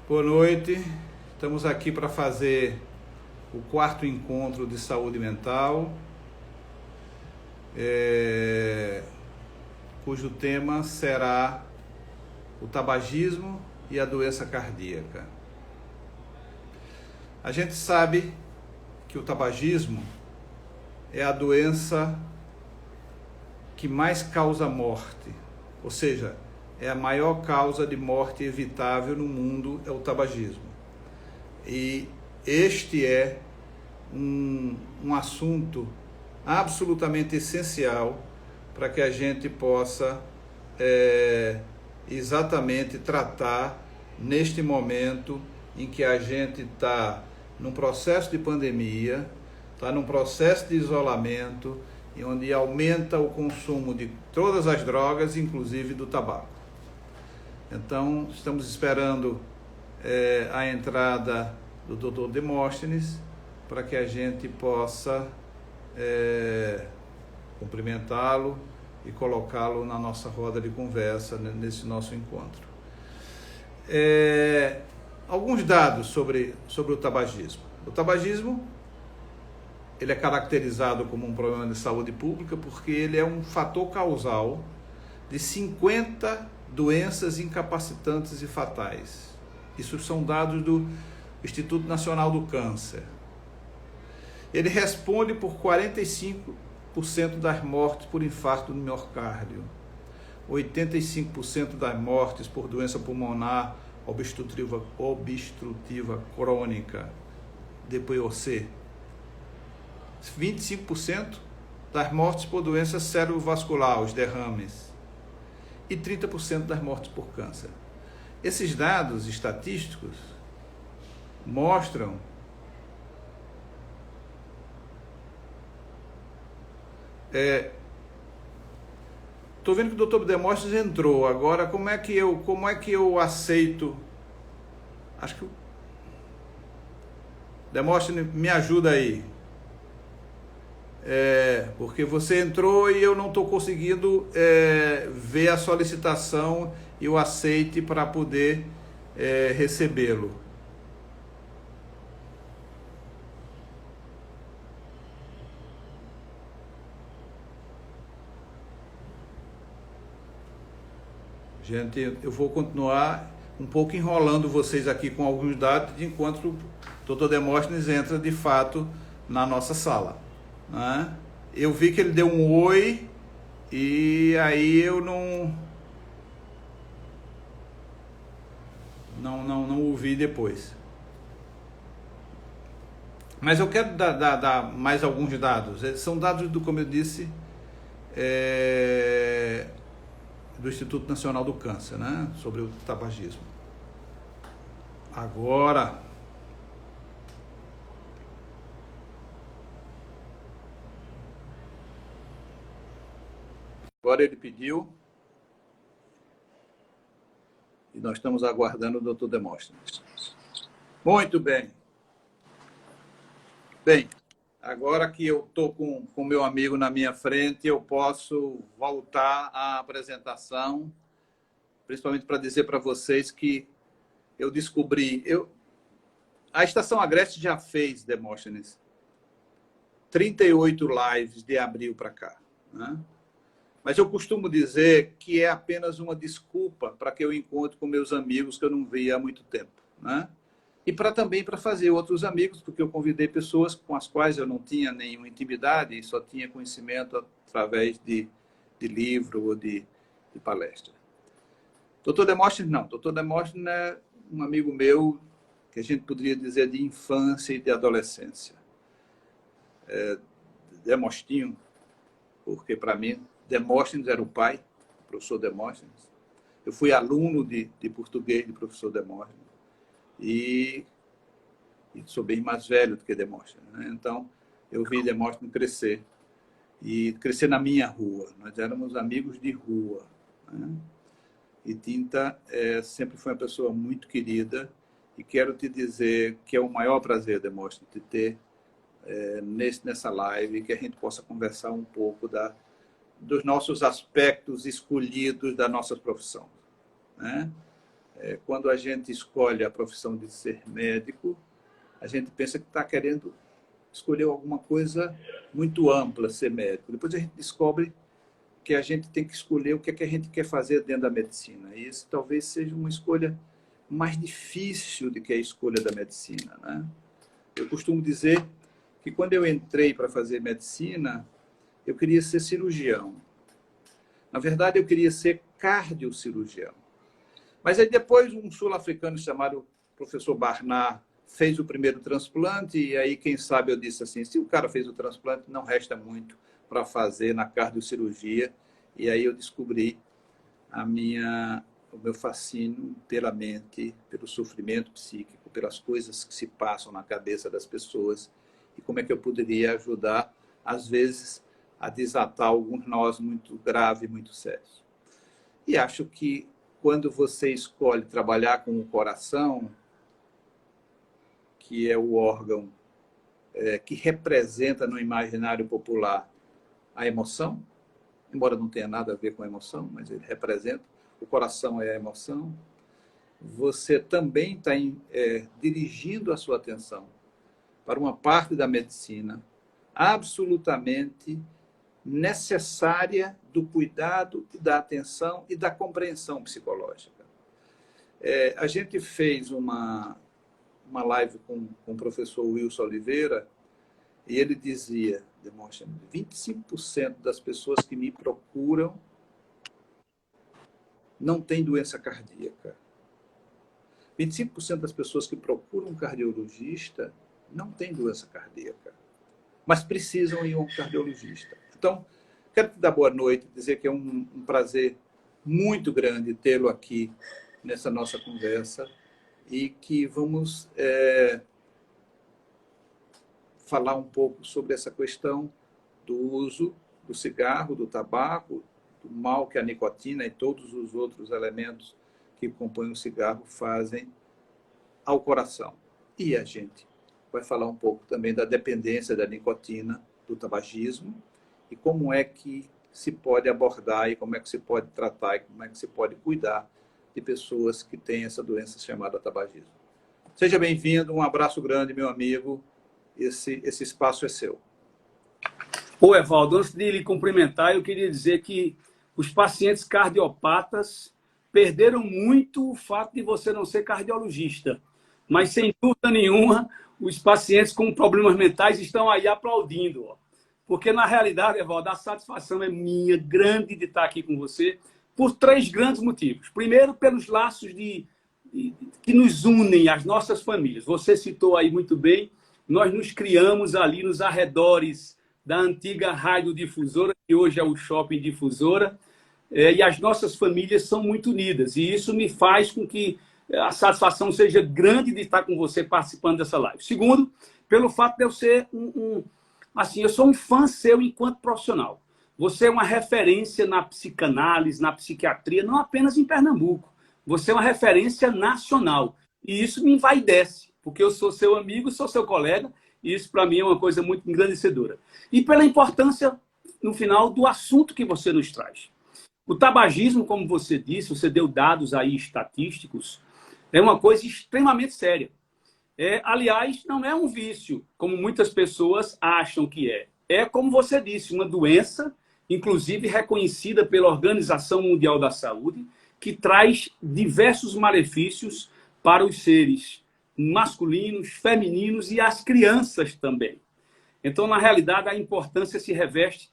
Boa noite, estamos aqui para fazer o quarto encontro de saúde mental, cujo tema será o tabagismo e a doença cardíaca. A gente sabe que o tabagismo é a doença que mais causa morte, ou seja, é a maior causa de morte evitável no mundo, é o tabagismo. E este é um assunto absolutamente essencial para que a gente possa exatamente tratar neste momento em que a gente está num processo de pandemia, está num processo de isolamento, e onde aumenta o consumo de todas as drogas, inclusive do tabaco. Então, estamos esperando a entrada do Dr. Demóstenes para que a gente possa cumprimentá-lo e colocá-lo na nossa roda de conversa nesse nosso encontro. Alguns dados sobre o tabagismo. O tabagismo ele é caracterizado como um problema de saúde pública porque ele é um fator causal de 50 doenças incapacitantes e fatais. Isso são dados do Instituto Nacional do Câncer. Ele responde por 45% das mortes por infarto do miocárdio, 85% das mortes por doença pulmonar obstrutiva crônica, DPOC, 25% das mortes por doença cerebrovascular, os derrames, e 30% das mortes por câncer. Esses dados estatísticos mostram estou vendo que o Dr. Demóstenes entrou. Agora, como é que eu aceito? Acho que o Demóstenes me ajuda aí. Porque você entrou e eu não estou conseguindo ver a solicitação e o aceite para poder recebê-lo. Gente, eu vou continuar um pouco enrolando vocês aqui com alguns dados, enquanto o Dr. Demóstenes entra de fato na nossa sala. Né? Eu vi que ele deu um oi e aí eu não ouvi depois. Mas eu quero dar mais alguns dados. São dados como eu disse, do Instituto Nacional do Câncer, né? Sobre o tabagismo. Agora ele pediu e nós estamos aguardando o Dr. Demóstenes. Muito bem. Bem, agora que eu estou com o meu amigo na minha frente, eu posso voltar à apresentação, principalmente para dizer para vocês que eu descobri... A Estação Agreste já fez, Demóstenes, 38 lives de abril para cá, né? Mas eu costumo dizer que é apenas uma desculpa para que eu encontre com meus amigos que eu não via há muito tempo, né? E também para fazer outros amigos, porque eu convidei pessoas com as quais eu não tinha nenhuma intimidade e só tinha conhecimento através de livro ou de palestra. Dr. Demóstenes, não. Dr. Demóstenes é um amigo meu que a gente poderia dizer de infância e de adolescência. Demostinho, porque para mim Demóstenes era o pai, o professor Demóstenes. Eu fui aluno de português do professor Demóstenes e sou bem mais velho do que Demóstenes, né? Então, eu vi Demóstenes crescer e crescer na minha rua. Nós éramos amigos de rua, né? E Tinta sempre foi uma pessoa muito querida e quero te dizer que é o maior prazer, Demóstenes, de ter nessa live, que a gente possa conversar um pouco dos nossos aspectos escolhidos da nossa profissão, né? Quando a gente escolhe a profissão de ser médico, a gente pensa que está querendo escolher alguma coisa muito ampla, ser médico. Depois a gente descobre que a gente tem que escolher o que é que a gente quer fazer dentro da medicina. E isso talvez seja uma escolha mais difícil do que a escolha da medicina, né? Eu costumo dizer que quando eu entrei para fazer medicina, eu queria ser cirurgião. Na verdade, eu queria ser cardiocirurgião. Mas aí depois um sul-africano chamado professor Barnard fez o primeiro transplante e aí, quem sabe, eu disse assim, se o cara fez o transplante, não resta muito para fazer na cardiocirurgia. E aí eu descobri o meu fascínio pela mente, pelo sofrimento psíquico, pelas coisas que se passam na cabeça das pessoas e como é que eu poderia ajudar, às vezes, a desatar alguns nós muito graves, muito sérios. E acho que quando você escolhe trabalhar com o coração, que é o órgão que representa no imaginário popular a emoção, embora não tenha nada a ver com a emoção, mas ele representa, o coração é a emoção, você também está dirigindo a sua atenção para uma parte da medicina absolutamente necessária do cuidado, da atenção e da compreensão psicológica. A gente fez uma live com o professor Wilson Oliveira e ele dizia, Demóstenes, 25% das pessoas que me procuram não têm doença cardíaca. 25% das pessoas que procuram um cardiologista não têm doença cardíaca, mas precisam ir a um cardiologista. Então, quero te dar boa noite, dizer que é um prazer muito grande tê-lo aqui nessa nossa conversa e que vamos falar um pouco sobre essa questão do uso do cigarro, do tabaco, do mal que a nicotina e todos os outros elementos que compõem o cigarro fazem ao coração. E a gente vai falar um pouco também da dependência da nicotina, do tabagismo, e como é que se pode abordar, e como é que se pode tratar, e como é que se pode cuidar de pessoas que têm essa doença chamada tabagismo. Seja bem-vindo, um abraço grande, meu amigo, esse espaço é seu. Ô, Evaldo, antes de lhe cumprimentar, eu queria dizer que os pacientes cardiopatas perderam muito o fato de você não ser cardiologista, mas, sem dúvida nenhuma, os pacientes com problemas mentais estão aí aplaudindo, ó. Porque, na realidade, Evaldo, a satisfação é minha, grande, de estar aqui com você, por 3 grandes motivos. Primeiro, pelos laços que nos unem, as nossas famílias. Você citou aí muito bem, nós nos criamos ali nos arredores da antiga radiodifusora, que hoje é o Shopping Difusora, e as nossas famílias são muito unidas. E isso me faz com que a satisfação seja grande de estar com você participando dessa live. Segundo, pelo fato de eu ser assim, eu sou um fã seu enquanto profissional. Você é uma referência na psicanálise, na psiquiatria, não apenas em Pernambuco. Você é uma referência nacional. E isso me envaidece, porque eu sou seu amigo, sou seu colega, e isso para mim é uma coisa muito engrandecedora. E pela importância, no final, do assunto que você nos traz. O tabagismo, como você disse, você deu dados aí estatísticos, é uma coisa extremamente séria. Aliás, não é um vício, como muitas pessoas acham que é. É, como você disse, uma doença, inclusive reconhecida pela Organização Mundial da Saúde, que traz diversos malefícios para os seres masculinos, femininos e as crianças também. Então, na realidade, a importância se reveste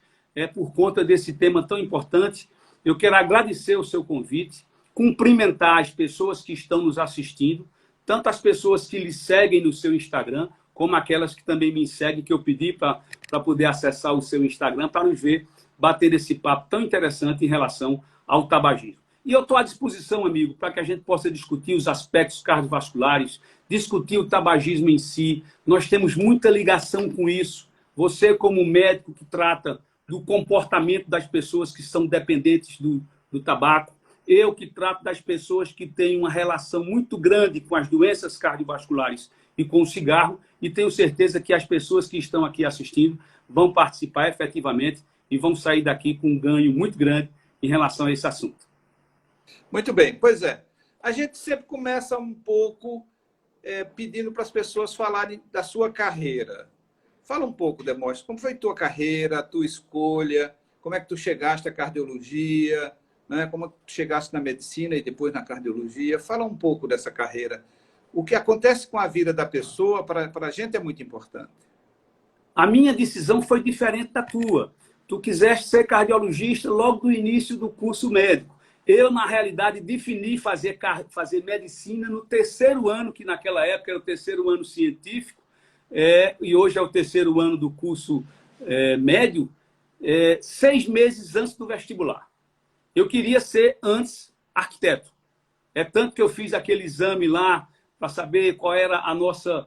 por conta desse tema tão importante. Eu quero agradecer o seu convite, cumprimentar as pessoas que estão nos assistindo, tanto as pessoas que lhe seguem no seu Instagram, como aquelas que também me seguem, que eu pedi para poder acessar o seu Instagram, para nos ver bater esse papo tão interessante em relação ao tabagismo. E eu estou à disposição, amigo, para que a gente possa discutir os aspectos cardiovasculares, discutir o tabagismo em si. Nós temos muita ligação com isso. Você, como médico que trata do comportamento das pessoas que são dependentes do tabaco, eu que trato das pessoas que têm uma relação muito grande com as doenças cardiovasculares e com o cigarro, e tenho certeza que as pessoas que estão aqui assistindo vão participar efetivamente e vão sair daqui com um ganho muito grande em relação a esse assunto. Muito bem, pois é. A gente sempre começa um pouco pedindo para as pessoas falarem da sua carreira. Fala um pouco, Demóstenes, como foi tua carreira, a tua escolha, como é que tu chegaste à cardiologia, né? Como tu chegaste na medicina e depois na cardiologia. Fala um pouco dessa carreira. O que acontece com a vida da pessoa, para a gente, é muito importante. A minha decisão foi diferente da tua. Tu quiseste ser cardiologista logo do início do curso médico. Eu, na realidade, defini fazer medicina no terceiro ano, que naquela época era o terceiro ano científico, e hoje é o terceiro ano do curso médio, 6 meses antes do vestibular. Eu queria ser, antes, arquiteto. É tanto que eu fiz aquele exame lá para saber qual era a nossa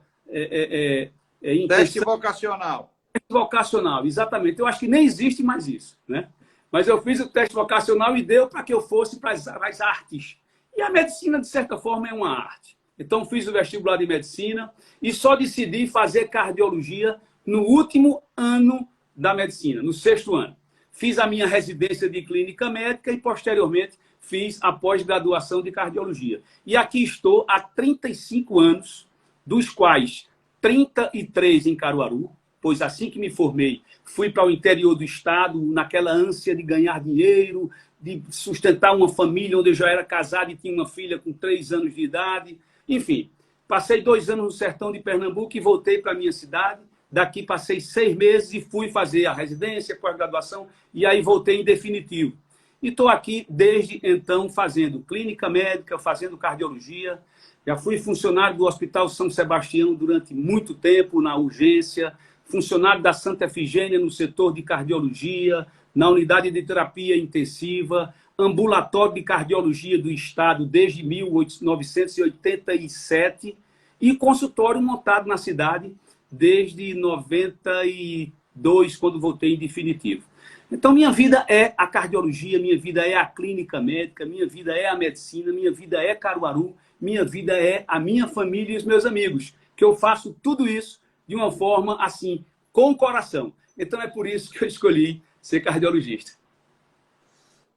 Teste vocacional. Teste vocacional, exatamente. Eu acho que nem existe mais isso, né? Mas eu fiz o teste vocacional e deu para que eu fosse para as artes. E a medicina, de certa forma, é uma arte. Então, fiz o vestibular de medicina e só decidi fazer cardiologia no último ano da medicina, no 6º ano. Fiz a minha residência de clínica médica e, posteriormente, fiz a pós-graduação de cardiologia. E aqui estou há 35 anos, dos quais 33 em Caruaru, pois assim que me formei, fui para o interior do estado, naquela ânsia de ganhar dinheiro, de sustentar uma família onde eu já era casado e tinha uma filha com 3 anos de idade. Enfim, passei 2 anos no sertão de Pernambuco e voltei para a minha cidade. Daqui passei 6 meses e fui fazer a residência, pós-graduação, e aí voltei em definitivo. E estou aqui desde então fazendo clínica médica, fazendo cardiologia. Já fui funcionário do Hospital São Sebastião durante muito tempo, na urgência, funcionário da Santa Efigênia no setor de cardiologia, na unidade de terapia intensiva, ambulatório de cardiologia do Estado desde 1987 e consultório montado na cidade desde 92, quando voltei em definitivo. Então, minha vida é a cardiologia, minha vida é a clínica médica, minha vida é a medicina, minha vida é Caruaru, minha vida é a minha família e os meus amigos, que eu faço tudo isso de uma forma assim, com o coração. Então, é por isso que eu escolhi ser cardiologista.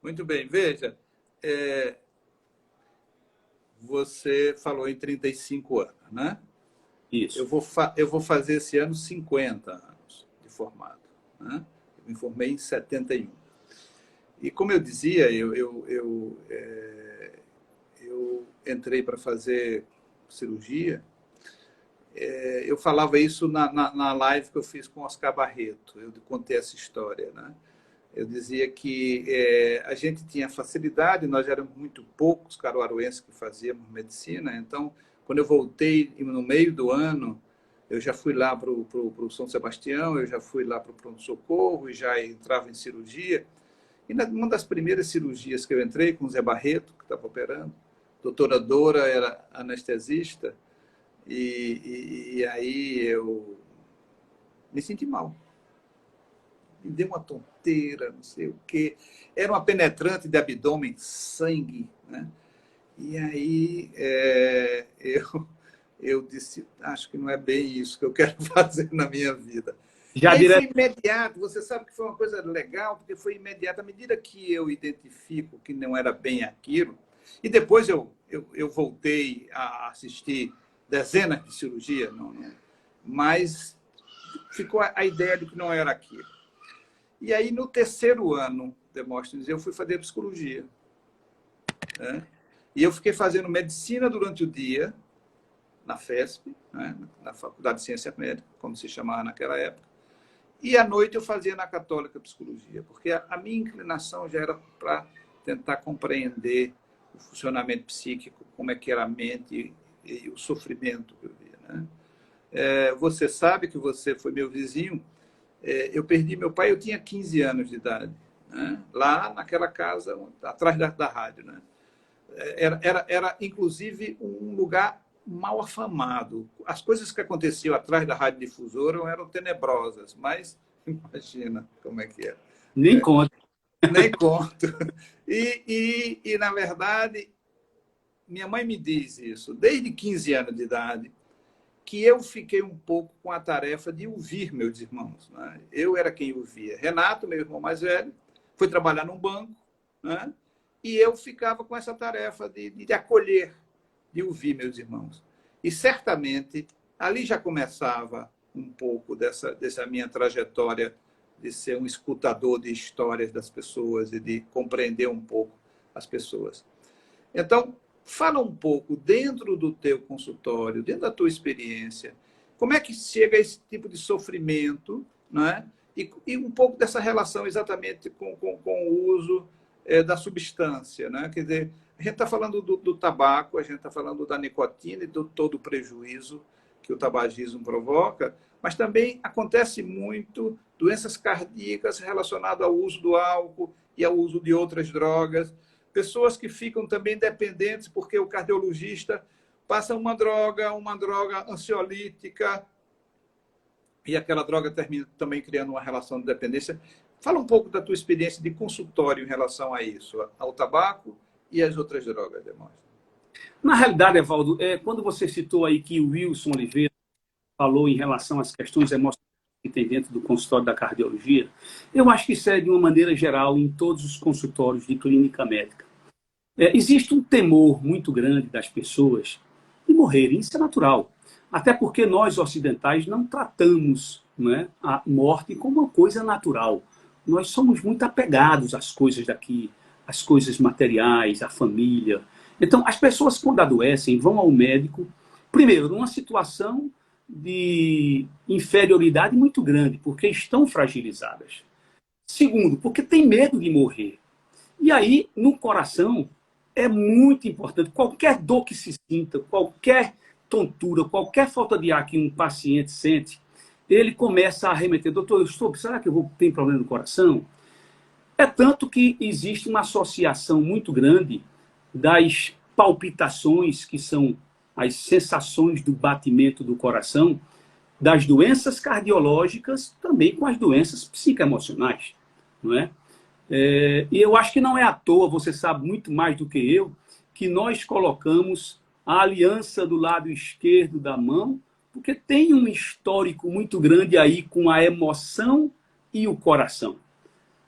Muito bem. Veja, você falou em 35 anos, né? Isso. Eu vou fazer esse ano 50 anos de formado, né? Eu me formei em 71. E como eu dizia, eu entrei para fazer cirurgia. Eu falava isso na live que eu fiz com o Oscar Barreto. Eu contei essa história, né? Eu dizia que a gente tinha facilidade, nós éramos muito poucos caruaruenses que fazíamos medicina. Então, quando eu voltei no meio do ano, eu já fui lá para o São Sebastião, eu já fui lá para o pronto-socorro e já entrava em cirurgia. E uma das primeiras cirurgias que eu entrei, com o Zé Barreto, que estava operando, a doutora Dora era anestesista, e aí eu me senti mal. Me deu uma tonteira, não sei o quê. Era uma penetrante de abdômen, sangue, né? E aí eu disse, acho que não é bem isso que eu quero fazer na minha vida. Já e aí direto... foi imediato, você sabe que foi uma coisa legal, porque foi imediato, à medida que eu identifico que não era bem aquilo, e depois eu voltei a assistir dezenas de cirurgias, mas ficou a ideia de que não era aquilo. E aí, no terceiro ano, Demóstenes, eu fui fazer psicologia, né? E eu fiquei fazendo medicina durante o dia, na FESP, né? Na Faculdade de Ciência Médica, como se chamava naquela época. E à noite eu fazia na Católica psicologia, porque a minha inclinação já era para tentar compreender o funcionamento psíquico, como é que era a mente e o sofrimento que eu via, né? Você sabe que você foi meu vizinho. Eu perdi meu pai, eu tinha 15 anos de idade, né? Lá naquela casa, atrás da rádio, né? Era, inclusive, um lugar mal afamado. As coisas que aconteciam atrás da rádio difusora eram tenebrosas, mas imagina como é que era. Nem conta. Nem conto. E, na verdade, minha mãe me diz isso, desde 15 anos de idade, que eu fiquei um pouco com a tarefa de ouvir meus irmãos, né? Eu era quem ouvia. Renato, meu irmão mais velho, foi trabalhar num banco, né? e eu ficava com essa tarefa de acolher, de ouvir meus irmãos. E certamente ali já começava um pouco dessa minha trajetória de ser um escutador de histórias das pessoas e de compreender um pouco as pessoas. Então, fala um pouco dentro do teu consultório, dentro da tua experiência, como é que chega a esse tipo de sofrimento, não é? E um pouco dessa relação exatamente com o uso da substância, né? Quer dizer, a gente está falando do tabaco, a gente está falando da nicotina e do todo o prejuízo que o tabagismo provoca, mas também acontece muito doenças cardíacas relacionadas ao uso do álcool e ao uso de outras drogas, pessoas que ficam também dependentes porque o cardiologista passa uma droga ansiolítica, e aquela droga termina também criando uma relação de dependência. Fala um pouco da tua experiência de consultório em relação a isso, ao tabaco e às outras drogas, Demóstenes. Na realidade, Evaldo, quando você citou aí que o Wilson Oliveira falou em relação às questões emocionais que tem dentro do consultório da cardiologia, eu acho que isso é de uma maneira geral em todos os consultórios de clínica médica. Existe um temor muito grande das pessoas de morrerem, isso é natural. Até porque nós ocidentais não tratamos, né, a morte como uma coisa natural. Nós somos muito apegados às coisas daqui, às coisas materiais, à família. Então, as pessoas, quando adoecem, vão ao médico, primeiro, numa situação de inferioridade muito grande, porque estão fragilizadas. Segundo, porque tem medo de morrer. E aí, no coração, é muito importante. Qualquer dor que se sinta, qualquer tontura, qualquer falta de ar que um paciente sente, ele começa a remeter, doutor, será que eu vou ter problema no coração? É tanto que existe uma associação muito grande das palpitações, que são as sensações do batimento do coração, das doenças cardiológicas, também com as doenças psicoemocionais, não é? E eu acho que não é à toa, você sabe muito mais do que eu, que nós colocamos a aliança do lado esquerdo da mão, porque tem um histórico muito grande aí com a emoção e o coração,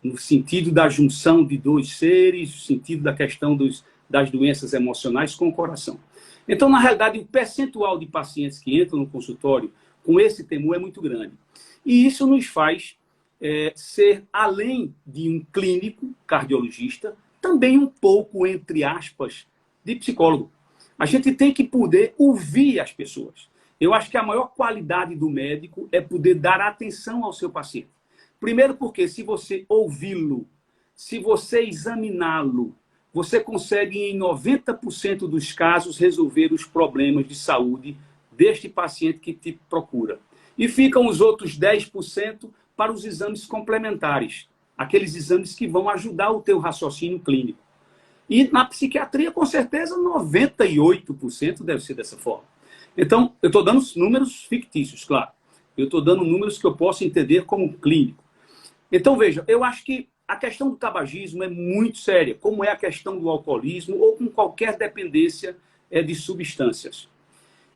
no sentido da junção de dois seres, no sentido da questão das doenças emocionais com o coração. Então, na realidade, o percentual de pacientes que entram no consultório com esse temor é muito grande. E isso nos faz ser, além de um clínico cardiologista, também um pouco, entre aspas, de psicólogo. A gente tem que poder ouvir as pessoas. Eu acho que a maior qualidade do médico é poder dar atenção ao seu paciente. Primeiro porque se você ouvi-lo, se você examiná-lo, você consegue, em 90% dos casos, resolver os problemas de saúde deste paciente que te procura. E ficam os outros 10% para os exames complementares, aqueles exames que vão ajudar o teu raciocínio clínico. E na psiquiatria, com certeza, 98% deve ser dessa forma. Então, eu estou dando números fictícios, claro. Eu estou dando números que eu posso entender como clínico. Então, veja, eu acho que a questão do tabagismo é muito séria, como é a questão do alcoolismo ou com qualquer dependência de substâncias.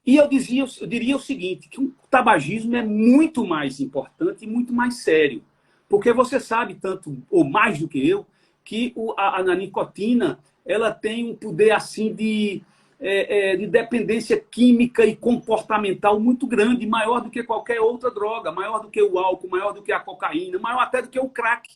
E eu diria o seguinte, que o tabagismo é muito mais importante e muito mais sério. Porque você sabe, tanto ou mais do que eu, que a nicotina ela tem um poder assim de dependência química e comportamental muito grande, maior do que qualquer outra droga, maior do que o álcool, maior do que a cocaína, maior até do que o crack.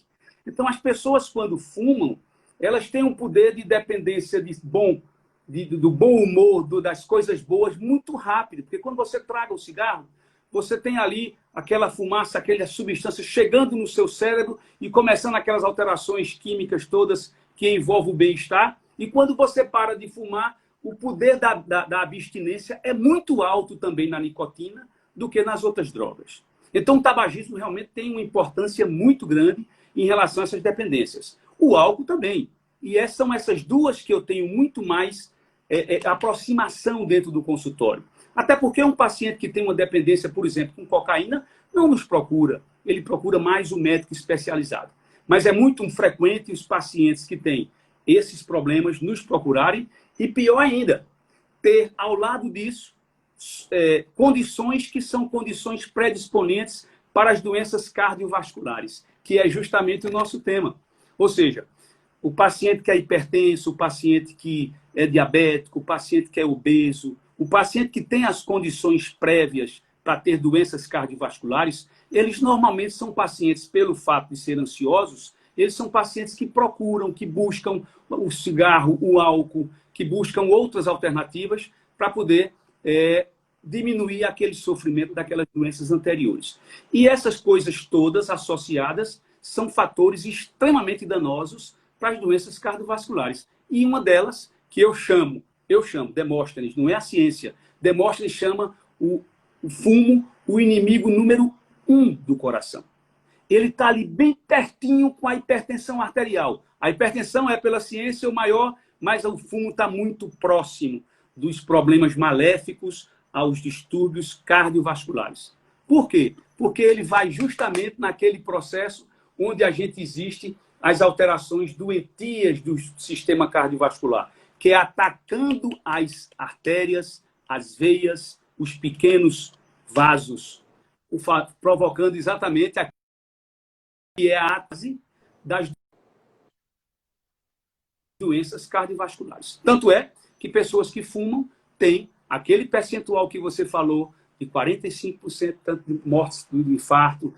Então, as pessoas, quando fumam, elas têm um poder de dependência do bom humor, das coisas boas, muito rápido. Porque quando você traga o cigarro, você tem ali aquela fumaça, aquela substância chegando no seu cérebro e começando aquelas alterações químicas todas que envolvem o bem-estar. E quando você para de fumar, o poder da abstinência é muito alto também na nicotina do que nas outras drogas. Então, o tabagismo realmente tem uma importância muito grande em relação a essas dependências. O álcool também. E são essas duas que eu tenho muito mais aproximação dentro do consultório. Até porque um paciente que tem uma dependência, por exemplo, com cocaína, não nos procura. Ele procura mais um médico especializado. Mas é muito frequente os pacientes que têm esses problemas nos procurarem e, pior ainda, ter ao lado disso condições que são condições predisponentes para as doenças cardiovasculares, que é justamente o nosso tema. Ou seja, o paciente que é hipertenso, o paciente que é diabético, o paciente que é obeso, o paciente que tem as condições prévias para ter doenças cardiovasculares, eles normalmente são pacientes, pelo fato de serem ansiosos, eles são pacientes que procuram, que buscam o cigarro, o álcool, que buscam outras alternativas para poder diminuir aquele sofrimento daquelas doenças anteriores. E essas coisas todas associadas são fatores extremamente danosos para as doenças cardiovasculares. E uma delas, que eu chamo, Demóstenes, não é a ciência, Demóstenes chama o fumo o inimigo número 1 do coração. Ele está ali bem pertinho com a hipertensão arterial. A hipertensão é, pela ciência, o maior, mas o fumo está muito próximo dos problemas maléficos aos distúrbios cardiovasculares. Por quê? Porque ele vai justamente naquele processo onde a gente existe as alterações doentias do sistema cardiovascular, que é atacando as artérias, as veias, os pequenos vasos, provocando exatamente a que é a base das doenças cardiovasculares. Tanto é que pessoas que fumam têm aquele percentual que você falou, de 45% de mortes do infarto.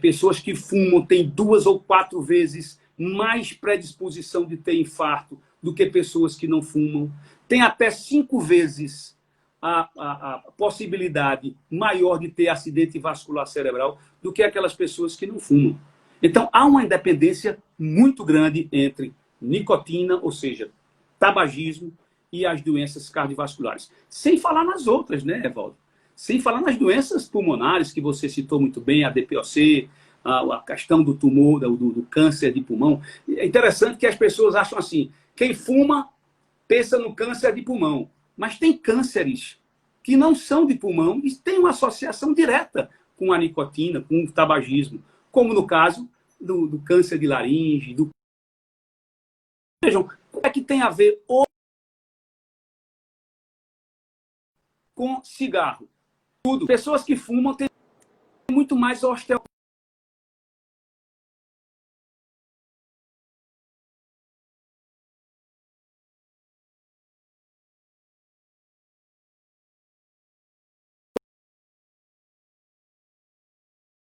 Pessoas que fumam têm 2 ou 4 vezes mais predisposição de ter infarto do que pessoas que não fumam. Tem até 5 vezes a possibilidade maior de ter acidente vascular cerebral do que aquelas pessoas que não fumam. Então, há uma independência muito grande entre nicotina, ou seja, tabagismo, e as doenças cardiovasculares. Sem falar nas outras, né, Evaldo? Sem falar nas doenças pulmonares, que você citou muito bem, a DPOC, a questão do tumor, do câncer de pulmão. É interessante que as pessoas acham assim, quem fuma pensa no câncer de pulmão, mas tem cânceres que não são de pulmão e tem uma associação direta com a nicotina, com o tabagismo, como no caso do câncer de laringe. Vejam, como é que tem a ver com cigarro? Tudo. Pessoas que fumam têm muito mais osteoporose.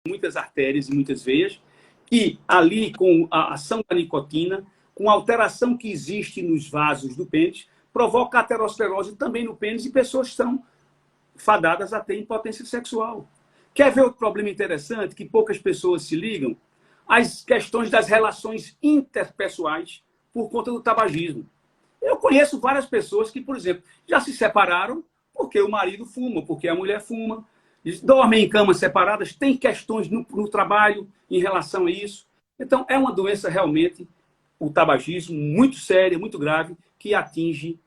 Muitas artérias e muitas veias, e ali com a ação da nicotina, com a alteração que existe nos vasos do pênis, provoca aterosclerose também no pênis e pessoas são fadadas a ter impotência sexual. Quer ver outro problema interessante que poucas pessoas se ligam? As questões das relações interpessoais por conta do tabagismo. Eu conheço várias pessoas que, por exemplo, já se separaram porque o marido fuma, porque a mulher fuma, dormem em camas separadas, tem questões no trabalho em relação a isso. Então, é uma doença realmente, o tabagismo, muito séria, muito grave, que atinge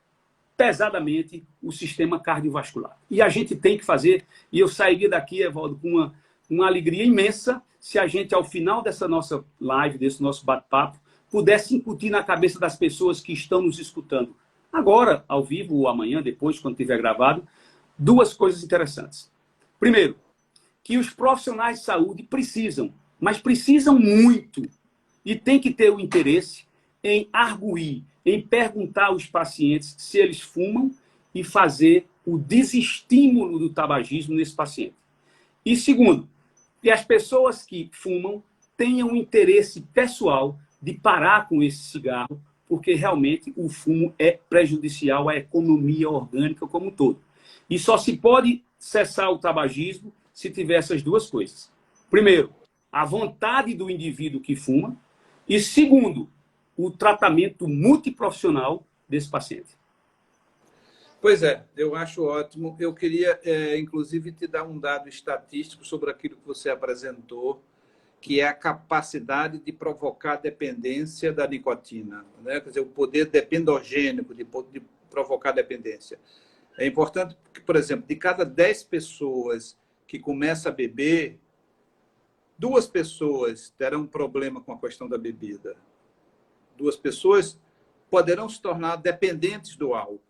pesadamente o sistema cardiovascular. E a gente tem que fazer, e eu sairia daqui, Evaldo, com uma alegria imensa, se a gente, ao final dessa nossa live, desse nosso bate-papo, pudesse incutir na cabeça das pessoas que estão nos escutando, agora, ao vivo, ou amanhã, depois, quando tiver gravado, 2 coisas interessantes. Primeiro, que os profissionais de saúde precisam, mas precisam muito, e tem que ter o interesse em arguir, em perguntar aos pacientes se eles fumam e fazer o desestímulo do tabagismo nesse paciente. E segundo, que as pessoas que fumam tenham um interesse pessoal de parar com esse cigarro, porque realmente o fumo é prejudicial à economia orgânica como um todo. E só se pode cessar o tabagismo se tiver essas 2 coisas. Primeiro, a vontade do indivíduo que fuma. E segundo, o tratamento multiprofissional desse paciente. Pois é, eu acho ótimo. Eu queria, inclusive, te dar um dado estatístico sobre aquilo que você apresentou, que é a capacidade de provocar dependência da nicotina, né? Quer dizer, o poder endogênico de provocar dependência. É importante porque, por exemplo, de cada 10 pessoas que começam a beber, 2 pessoas terão problema com a questão da bebida. 2 pessoas poderão se tornar dependentes do álcool.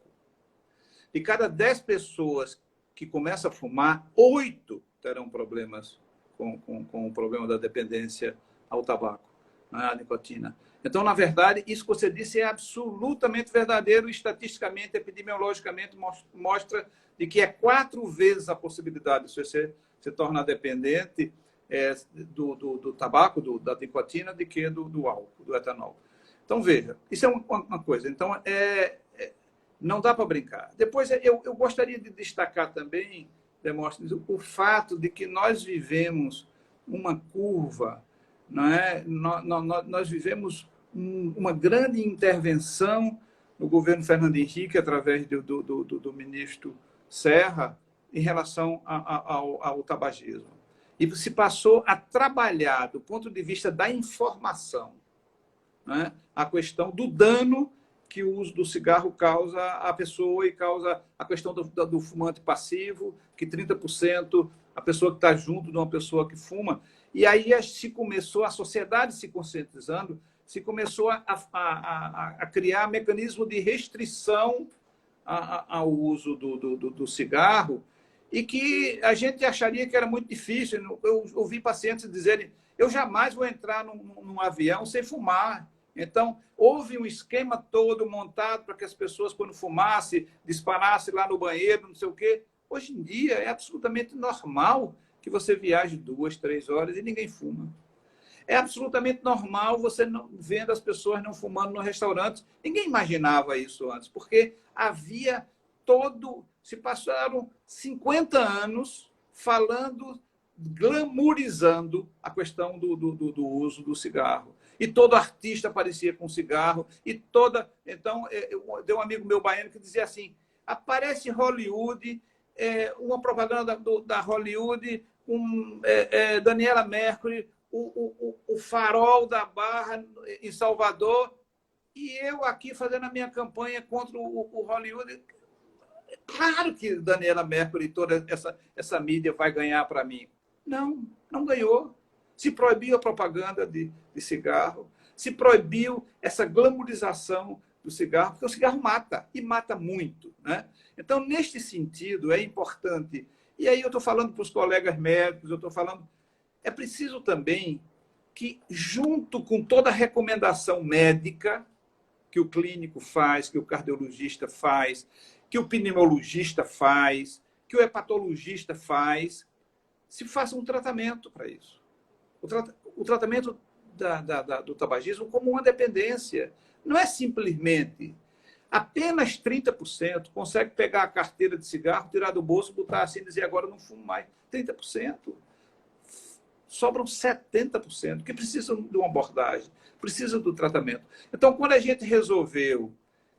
De cada 10 pessoas que começam a fumar, 8 terão problemas com o problema da dependência ao tabaco, à nicotina. Então, na verdade, isso que você disse é absolutamente verdadeiro, estatisticamente, epidemiologicamente, mostra de que é 4 vezes a possibilidade de você se tornar dependente do tabaco, da nicotina, do que do álcool, do etanol. Então, veja, isso é uma coisa. Então, não dá para brincar. Depois, eu gostaria de destacar também, Demóstenes, o fato de que nós vivemos uma curva, não é? Nós vivemos uma grande intervenção no governo Fernando Henrique, através do ministro Serra, em relação ao tabagismo. E se passou a trabalhar, do ponto de vista da informação, né, a questão do dano que o uso do cigarro causa à pessoa e causa a questão do fumante passivo, que 30% a pessoa que está junto de uma pessoa que fuma. E aí se começou, a sociedade se conscientizando, se começou a criar mecanismo de restrição ao uso do cigarro, e que a gente acharia que era muito difícil. Eu ouvi pacientes dizerem: eu jamais vou entrar num avião sem fumar. Então, houve um esquema todo montado para que as pessoas, quando fumassem, disparassem lá no banheiro, não sei o quê. Hoje em dia, é absolutamente normal que você viaje 2, 3 horas e ninguém fuma. É absolutamente normal você vendo as pessoas não fumando no restaurante. Ninguém imaginava isso antes, porque havia se passaram 50 anos falando, glamourizando a questão do uso do cigarro. E todo artista aparecia com cigarro. Então, tem um amigo meu baiano que dizia assim: aparece em Hollywood, uma propaganda da Hollywood com Daniela Mercury, o farol da Barra em Salvador, e eu aqui fazendo a minha campanha contra o Hollywood. Claro que Daniela Mercury e toda essa mídia vai ganhar para mim. Não ganhou. Se proibiu a propaganda de cigarro, se proibiu essa glamourização do cigarro, porque o cigarro mata, e mata muito, né? Então, neste sentido, é importante. E aí eu estou falando para os colegas médicos, eu estou falando... É preciso também que, junto com toda a recomendação médica que o clínico faz, que o cardiologista faz, que o pneumologista faz, que o hepatologista faz, se faça um tratamento para isso. O tratamento do tabagismo como uma dependência. Não é simplesmente... Apenas 30% consegue pegar a carteira de cigarro, tirar do bolso, botar assim e dizer: agora não fumo mais. 30%. Sobram 70% que precisam de uma abordagem, precisam do tratamento. Então, quando a gente resolveu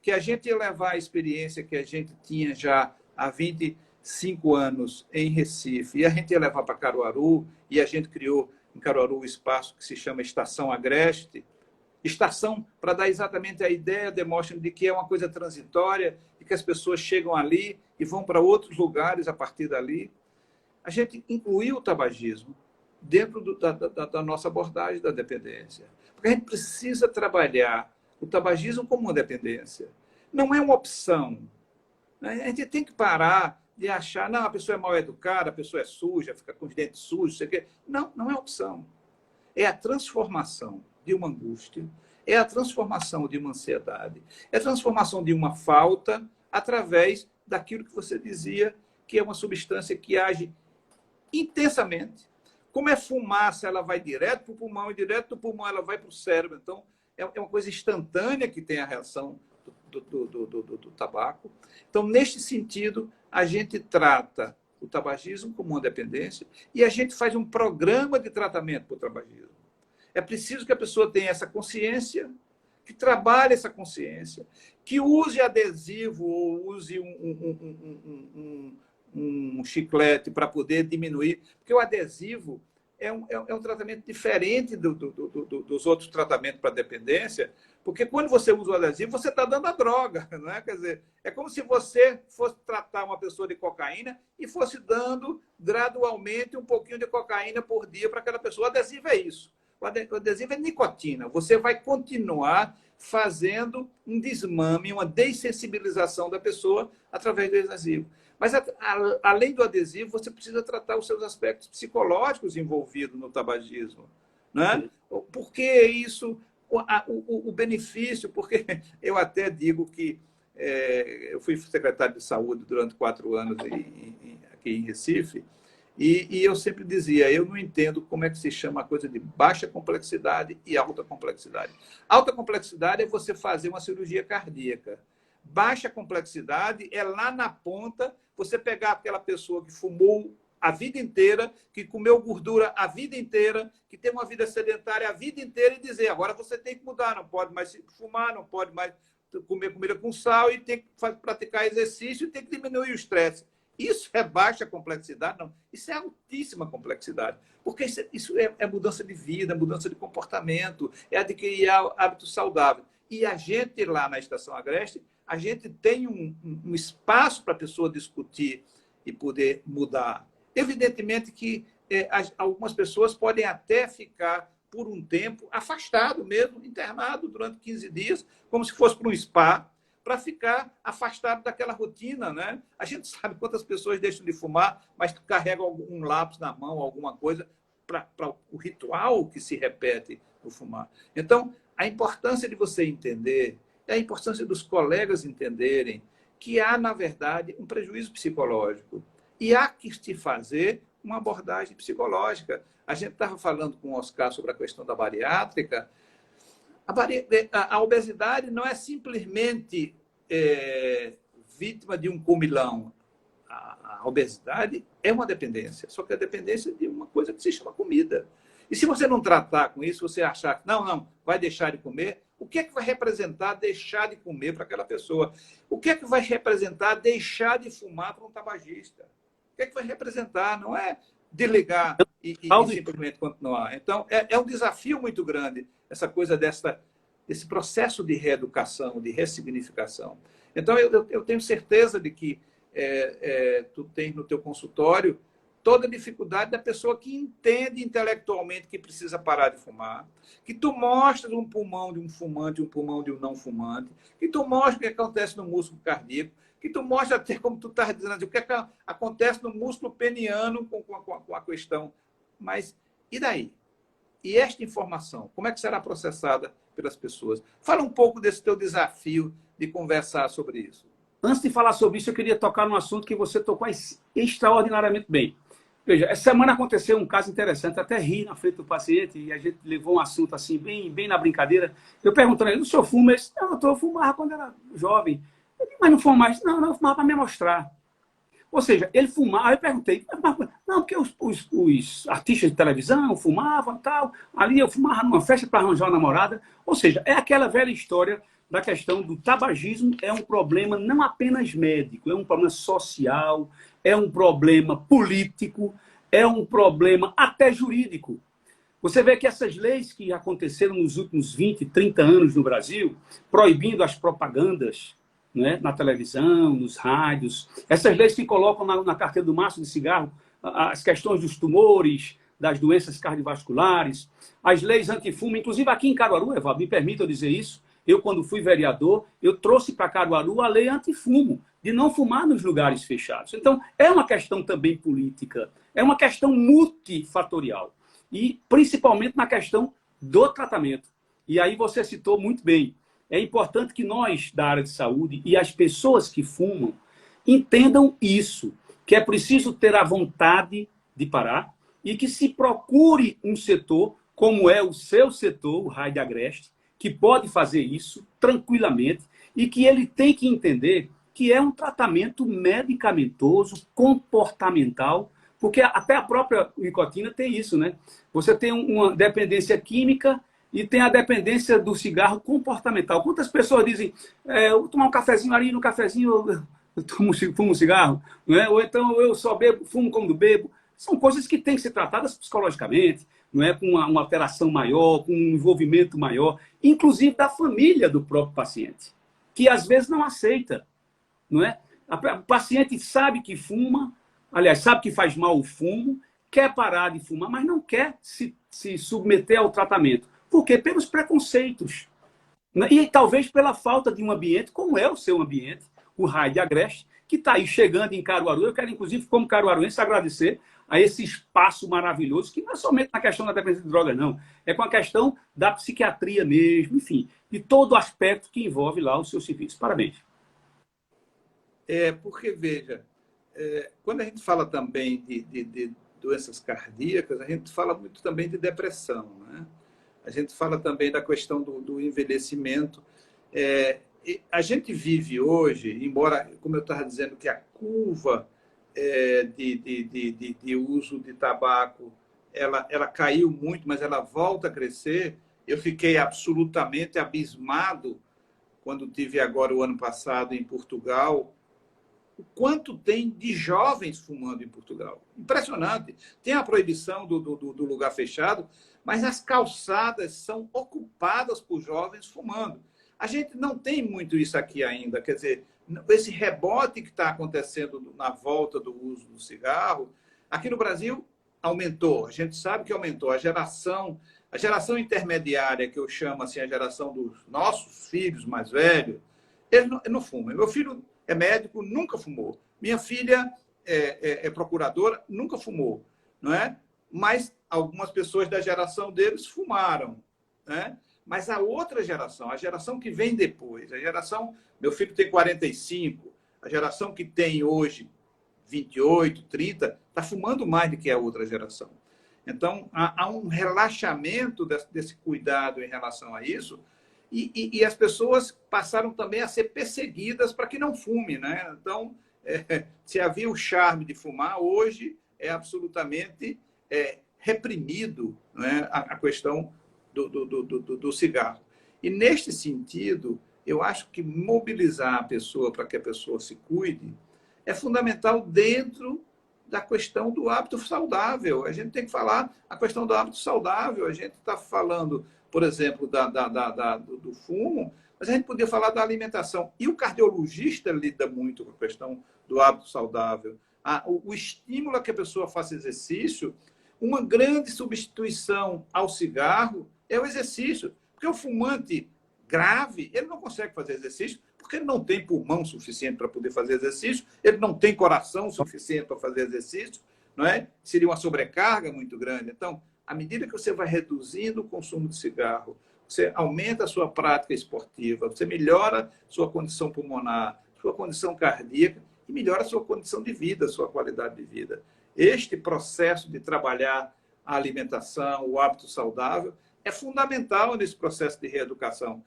que a gente ia levar a experiência que a gente tinha já há 25 anos em Recife, e a gente ia levar para Caruaru, e a gente criou em Caruaru um espaço que se chama Estação Agreste, estação para dar exatamente a ideia, demonstrando de que é uma coisa transitória, e que as pessoas chegam ali e vão para outros lugares a partir dali. A gente incluiu o tabagismo dentro da nossa abordagem da dependência. Porque a gente precisa trabalhar o tabagismo como uma dependência. Não é uma opção. A gente tem que parar de achar: não, a pessoa é mal educada, a pessoa é suja, fica com os dentes sujos, sei o quê. Não é opção. É a transformação de uma angústia, é a transformação de uma ansiedade, é a transformação de uma falta através daquilo que você dizia, que é uma substância que age intensamente. Como é fumaça, ela vai direto para o pulmão, e direto do pulmão ela vai para o cérebro. Então, é uma coisa instantânea que tem a reação do tabaco. Então, neste sentido, a gente trata o tabagismo como uma dependência e a gente faz um programa de tratamento para o tabagismo. É preciso que a pessoa tenha essa consciência, que trabalhe essa consciência, que use adesivo ou use um chiclete para poder diminuir, porque o adesivo é um tratamento diferente dos outros tratamentos para dependência, porque quando você usa o adesivo, você está dando a droga, não é? Quer dizer, é como se você fosse tratar uma pessoa de cocaína e fosse dando gradualmente um pouquinho de cocaína por dia para aquela pessoa. O adesivo é isso. O adesivo é nicotina. Você vai continuar fazendo um desmame, uma dessensibilização da pessoa através do adesivo. Mas, além do adesivo, você precisa tratar os seus aspectos psicológicos envolvidos no tabagismo, né? Por que isso? o benefício, porque eu até digo que eu fui secretário de saúde durante 4 anos aqui em Recife, e eu sempre dizia, eu não entendo como é que se chama a coisa de baixa complexidade e alta complexidade. Alta complexidade é você fazer uma cirurgia cardíaca. Baixa complexidade é lá na ponta, você pegar aquela pessoa que fumou a vida inteira, que comeu gordura a vida inteira, que tem uma vida sedentária a vida inteira e dizer, agora você tem que mudar, não pode mais fumar, não pode mais comer comida com sal e tem que praticar exercício e tem que diminuir o estresse. Isso é baixa complexidade? Não. Isso é altíssima complexidade. Porque isso é mudança de vida, mudança de comportamento, é adquirir hábitos saudáveis. E a gente lá na Estação Agreste, a gente tem um espaço para a pessoa discutir e poder mudar. Evidentemente que algumas pessoas podem até ficar por um tempo afastado mesmo, internado durante 15 dias, como se fosse para um spa, para ficar afastado daquela rotina, né? A gente sabe quantas pessoas deixam de fumar, mas carregam algum lápis na mão, alguma coisa, para o ritual que se repete no fumar. Então, a importância de você entender, a importância dos colegas entenderem que há, na verdade, um prejuízo psicológico. E há que se fazer uma abordagem psicológica. A gente estava falando com o Oscar sobre a questão da bariátrica. A obesidade não é simplesmente vítima de um comilão. A obesidade é uma dependência, só que é a dependência de uma coisa que se chama comida. E se você não tratar com isso, você achar que não, vai deixar de comer, o que é que vai representar deixar de comer para aquela pessoa? O que é que vai representar deixar de fumar para um tabagista? O que é que vai representar? Não é desligar e simplesmente continuar. Então, é um desafio muito grande essa coisa desse processo de reeducação, de ressignificação. Então, eu tenho certeza de que tu tens no teu consultório toda a dificuldade da pessoa que entende intelectualmente que precisa parar de fumar, que tu mostras um pulmão de um fumante, um pulmão de um não fumante, que tu mostras o que acontece no músculo cardíaco, que tu mostra até, como tu estás dizendo, o que acontece no músculo peniano com a questão. Mas, e daí? E esta informação, como é que será processada pelas pessoas? Fala um pouco desse teu desafio de conversar sobre isso. Antes de falar sobre isso, eu queria tocar num assunto que você tocou extraordinariamente bem. Veja, essa semana aconteceu um caso interessante, até ri na frente do paciente, e a gente levou um assunto assim, bem na brincadeira. Eu perguntando a ele, o senhor fuma? Ele disse, não, eu fumava quando era jovem. Eu disse, mas não fuma mais? Não, eu fumava para me mostrar. Ou seja, ele fumava, aí eu perguntei, não, porque os artistas de televisão fumavam e tal, ali eu fumava numa festa para arranjar uma namorada. Ou seja, é aquela velha história da questão do tabagismo, é um problema não apenas médico, é um problema social, é um problema político, é um problema até jurídico. Você vê que essas leis que aconteceram nos últimos 20, 30 anos no Brasil, proibindo as propagandas, né, na televisão, nos rádios, essas leis que colocam na carteira do maço de cigarro as questões dos tumores, das doenças cardiovasculares, as leis antifumo, inclusive aqui em Caruaru, Evaldo, me permita eu dizer isso, eu, quando fui vereador, eu trouxe para Caruaru a lei antifumo, de não fumar nos lugares fechados. Então, é uma questão também política, é uma questão multifatorial, e principalmente na questão do tratamento. E aí você citou muito bem, é importante que nós, da área de saúde, e as pessoas que fumam, entendam isso, que é preciso ter a vontade de parar, e que se procure um setor, como é o seu setor, o Raio de Agreste, que pode fazer isso tranquilamente e que ele tem que entender que é um tratamento medicamentoso, comportamental, porque até a própria nicotina tem isso, né? Você tem uma dependência química e tem a dependência do cigarro comportamental. Quantas pessoas dizem, eu vou tomar um cafezinho ali, no cafezinho eu fumo um cigarro, né? Ou então eu só bebo, fumo quando bebo. São coisas que têm que ser tratadas psicologicamente, não é, com uma alteração maior, com um envolvimento maior, inclusive da família do próprio paciente, que às vezes não aceita, não é? O paciente sabe que fuma, aliás, sabe que faz mal o fumo, quer parar de fumar, mas não quer se submeter ao tratamento. Por quê? Pelos preconceitos. E talvez pela falta de um ambiente, como é o seu ambiente, o Raio de Agreste, que está aí chegando em Caruaru. Eu quero, inclusive, como caruaruense, agradecer a esse espaço maravilhoso, que não é somente na questão da dependência de droga, não. É com a questão da psiquiatria mesmo, enfim, de todo o aspecto que envolve lá o seu serviço. Parabéns. Porque, veja, quando a gente fala também de doenças cardíacas, a gente fala muito também de depressão, né? A gente fala também da questão do envelhecimento. A gente vive hoje, embora, como eu estava dizendo, que a curva de uso de tabaco ela caiu muito, mas ela volta a crescer. Eu fiquei absolutamente abismado quando tive agora o ano passado em Portugal, o quanto tem de jovens fumando em Portugal. Impressionante. Tem a proibição do lugar fechado, mas as calçadas são ocupadas por jovens fumando. A gente não tem muito isso aqui ainda. Quer dizer, esse rebote que está acontecendo na volta do uso do cigarro, aqui no Brasil aumentou. A gente sabe que aumentou. A geração intermediária, que eu chamo assim, a geração dos nossos filhos mais velhos, eles não fumam. Meu filho é médico, nunca fumou. Minha filha é procuradora, nunca fumou, não é? Mas algumas pessoas da geração deles fumaram, né? Mas a outra geração, a geração que vem depois, a geração... Meu filho tem 45, a geração que tem hoje 28, 30, está fumando mais do que a outra geração. Então, há um relaxamento desse cuidado em relação a isso, e as pessoas passaram também a ser perseguidas para que não fume, né? Então, se havia o charme de fumar, hoje é absolutamente reprimido, né, a questão do cigarro. E, neste sentido, eu acho que mobilizar a pessoa para que a pessoa se cuide é fundamental dentro da questão do hábito saudável. A gente tem que falar a questão do hábito saudável. A gente está falando, por exemplo, do fumo, mas a gente podia falar da alimentação. E o cardiologista lida muito com a questão do hábito saudável. O estímulo a que a pessoa faça exercício, uma grande substituição ao cigarro é o exercício. Porque o fumante grave, ele não consegue fazer exercício porque ele não tem pulmão suficiente para poder fazer exercício, ele não tem coração suficiente para fazer exercício, não é? Seria uma sobrecarga muito grande. Então, à medida que você vai reduzindo o consumo de cigarro, você aumenta a sua prática esportiva, você melhora sua condição pulmonar, sua condição cardíaca e melhora a sua condição de vida, sua qualidade de vida. Este processo de trabalhar a alimentação, o hábito saudável, é fundamental nesse processo de reeducação.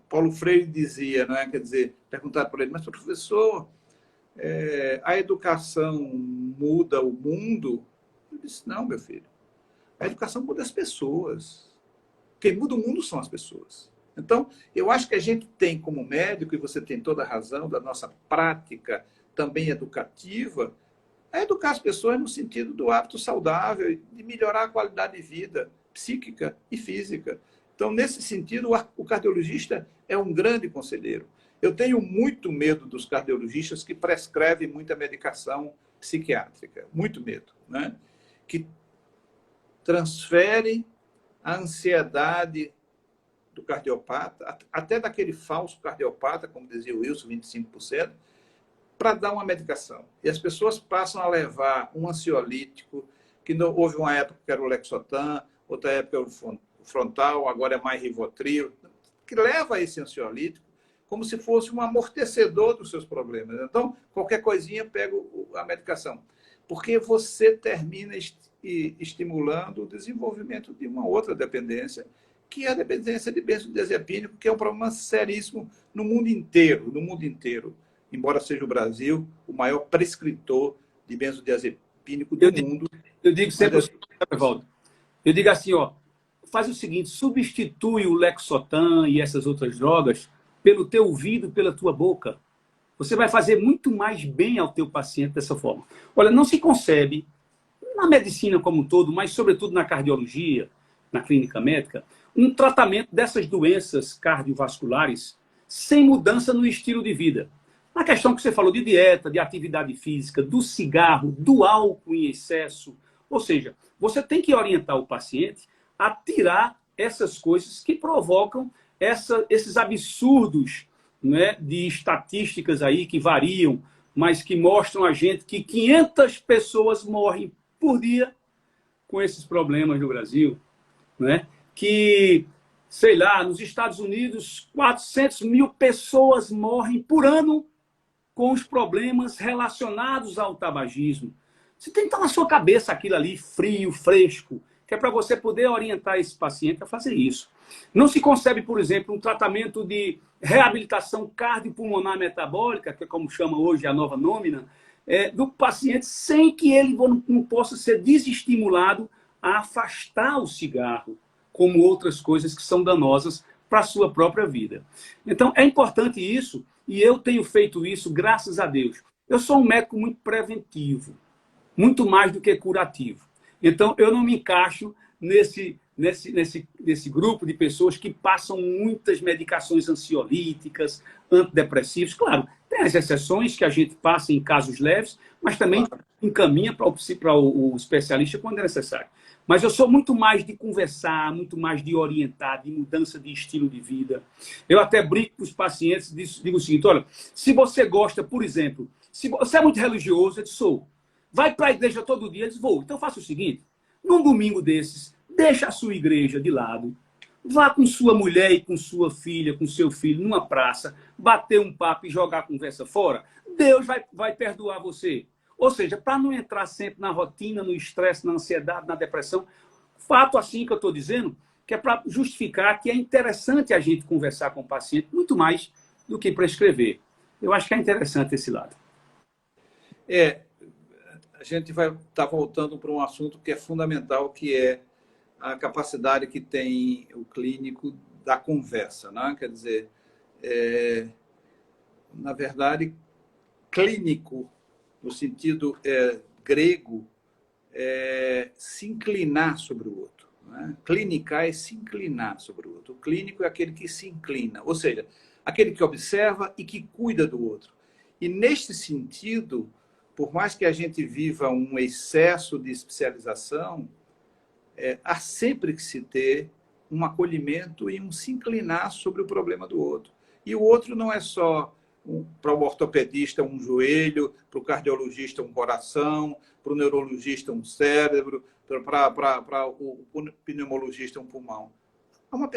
Paulo Freire dizia, não é? Quer dizer, perguntaram para ele, mas professor, a educação muda o mundo? Eu disse, não, meu filho, a educação muda as pessoas. Quem muda o mundo são as pessoas. Então, eu acho que a gente tem como médico, e você tem toda a razão, da nossa prática também educativa, a educar as pessoas no sentido do hábito saudável, de melhorar a qualidade de vida psíquica e física. Então, nesse sentido, o cardiologista é um grande conselheiro. Eu tenho muito medo dos cardiologistas que prescrevem muita medicação psiquiátrica, muito medo, né? Que transferem a ansiedade do cardiopata, até daquele falso cardiopata, como dizia o Wilson, 25%, para dar uma medicação. E as pessoas passam a levar um ansiolítico, que houve uma época que era o Lexotan, outra época era o Frontal, agora é mais Rivotril, que leva esse ansiolítico como se fosse um amortecedor dos seus problemas. Então, qualquer coisinha pega a medicação. Porque você termina estimulando o desenvolvimento de uma outra dependência, que é a dependência de benzodiazepínico, que é um problema seríssimo no mundo inteiro, embora seja o Brasil o maior prescritor de benzodiazepínico do mundo. Eu digo sempre, Evaldo, eu digo assim, ó, faz o seguinte, substitui o Lexotan e essas outras drogas pelo teu ouvido, pela tua boca. Você vai fazer muito mais bem ao teu paciente dessa forma. Olha, não se concebe, na medicina como um todo, mas sobretudo na cardiologia, na clínica médica, um tratamento dessas doenças cardiovasculares sem mudança no estilo de vida. Na questão que você falou de dieta, de atividade física, do cigarro, do álcool em excesso. Ou seja, você tem que orientar o paciente a tirar essas coisas que provocam esses absurdos né, de estatísticas aí que variam, mas que mostram a gente que 500 pessoas morrem por dia com esses problemas no Brasil, né? Que, sei lá, nos Estados Unidos, 400 mil pessoas morrem por ano com os problemas relacionados ao tabagismo. Você tem que estar na sua cabeça aquilo ali, frio, fresco, que é para você poder orientar esse paciente a fazer isso. Não se concebe, por exemplo, um tratamento de reabilitação cardiopulmonar metabólica, que é como chama hoje a nova nômina, do paciente, sem que ele não possa ser desestimulado a afastar o cigarro, como outras coisas que são danosas para a sua própria vida. Então, é importante isso, e eu tenho feito isso, graças a Deus. Eu sou um médico muito preventivo, muito mais do que curativo. Então, eu não me encaixo nesse grupo de pessoas que passam muitas medicações ansiolíticas, antidepressivos. Claro, tem as exceções que a gente passa em casos leves, mas também encaminha para o especialista quando é necessário. Mas eu sou muito mais de conversar, muito mais de orientar, de mudança de estilo de vida. Eu até brinco para os pacientes, digo o seguinte, olha, se você gosta, por exemplo, se você é muito religioso, eu disse, sou. Vai para a igreja todo dia? Eu disse, vou. Então faça o seguinte, num domingo desses, deixa a sua igreja de lado, vá com sua mulher e com sua filha, com seu filho, numa praça, bater um papo e jogar a conversa fora. Deus vai perdoar você. Ou seja, para não entrar sempre na rotina, no estresse, na ansiedade, na depressão, fato assim que eu estou dizendo, que é para justificar que é interessante a gente conversar com o paciente muito mais do que prescrever. Eu acho que é interessante esse lado. A gente vai estar voltando para um assunto que é fundamental, que é a capacidade que tem o clínico da conversa, né? Quer dizer, na verdade, clínico, no sentido grego, se inclinar sobre o outro. Né? Clinicar é se inclinar sobre o outro. O clínico é aquele que se inclina, ou seja, aquele que observa e que cuida do outro. E, neste sentido, por mais que a gente viva um excesso de especialização, há sempre que se ter um acolhimento e um se inclinar sobre o problema do outro. E o outro não é só para o ortopedista um joelho, para o cardiologista um coração, para o neurologista um cérebro, para o pneumologista um pulmão. É uma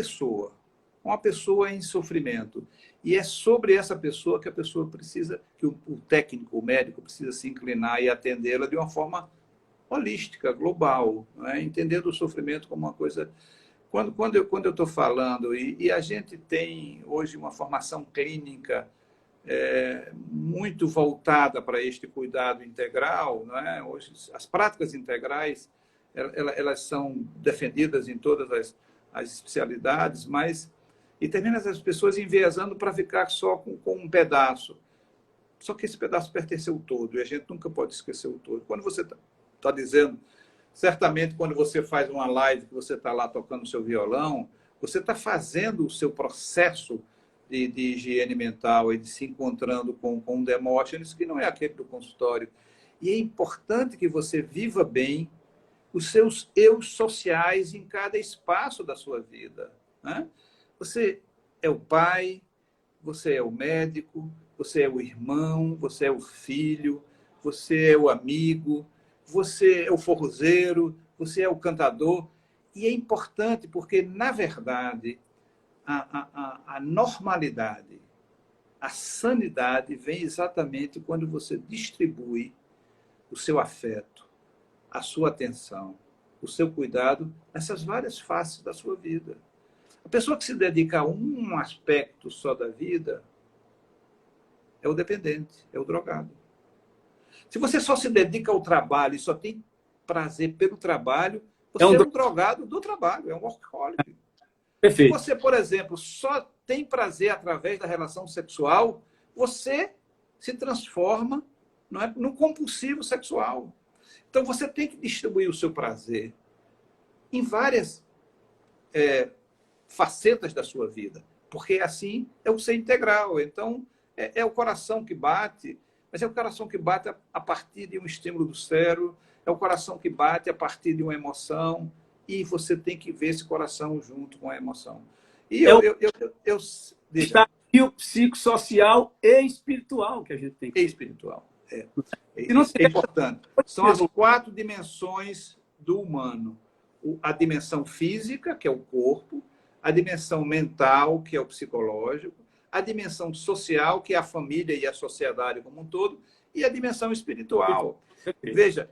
pessoa em sofrimento. E é sobre essa pessoa que a pessoa precisa, que o técnico, o médico precisa se inclinar e atendê-la de uma forma holística, global, né? Entendendo o sofrimento como uma coisa... Quando eu estou falando, e a gente tem hoje uma formação clínica muito voltada para este cuidado integral, não é? Hoje, as práticas integrais, elas são defendidas em todas as especialidades, mas e termina as pessoas enviesando para ficar só com um pedaço. Só que esse pedaço pertence ao todo, e a gente nunca pode esquecer o todo. Quando você está dizendo, certamente quando você faz uma live, que você está lá tocando o seu violão, você está fazendo o seu processo de higiene mental e de se encontrando com um Demóstenes, que não é aquele do consultório. E é importante que você viva bem os seus eus sociais em cada espaço da sua vida, né? Você é o pai, você é o médico, você é o irmão, você é o filho, você é o amigo, você é o forrozeiro, você é o cantador. E é importante porque, na verdade, a normalidade, a sanidade vem exatamente quando você distribui o seu afeto, a sua atenção, o seu cuidado nessas várias faces da sua vida. A pessoa que se dedica a um aspecto só da vida é o dependente, é o drogado. Se você só se dedica ao trabalho e só tem prazer pelo trabalho, você é um drogado do trabalho, é um workaholic. Perfeito. Se você, por exemplo, só tem prazer através da relação sexual, você se transforma, não é, num compulsivo sexual. Então, você tem que distribuir o seu prazer em várias facetas da sua vida, porque assim é o ser integral. Então, é o coração que bate, mas é o coração que bate a partir de um estímulo do cérebro, é o coração que bate a partir de uma emoção, e você tem que ver esse coração junto com a emoção. E biopsicossocial e espiritual que a gente tem que E ter. espiritual. Se não É tiver... importante. São as 4 dimensões do humano. A dimensão física, que é o corpo, a dimensão mental, que é o psicológico, a dimensão social, que é a família e a sociedade como um todo, e a dimensão espiritual. Veja,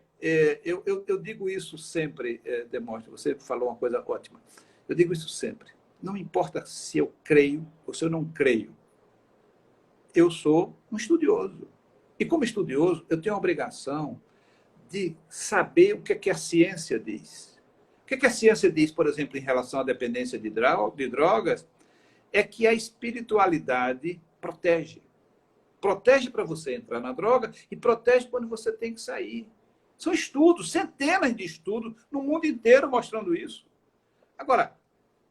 eu digo isso sempre, Demóstenes, você falou uma coisa ótima. Eu digo isso sempre. Não importa se eu creio ou se eu não creio, eu sou um estudioso. E como estudioso, eu tenho a obrigação de saber o que é que a ciência diz. O que é que a ciência diz, por exemplo, em relação à dependência de drogas? É que a espiritualidade protege. Protege para você entrar na droga e protege quando você tem que sair. São estudos, centenas de estudos no mundo inteiro mostrando isso. Agora,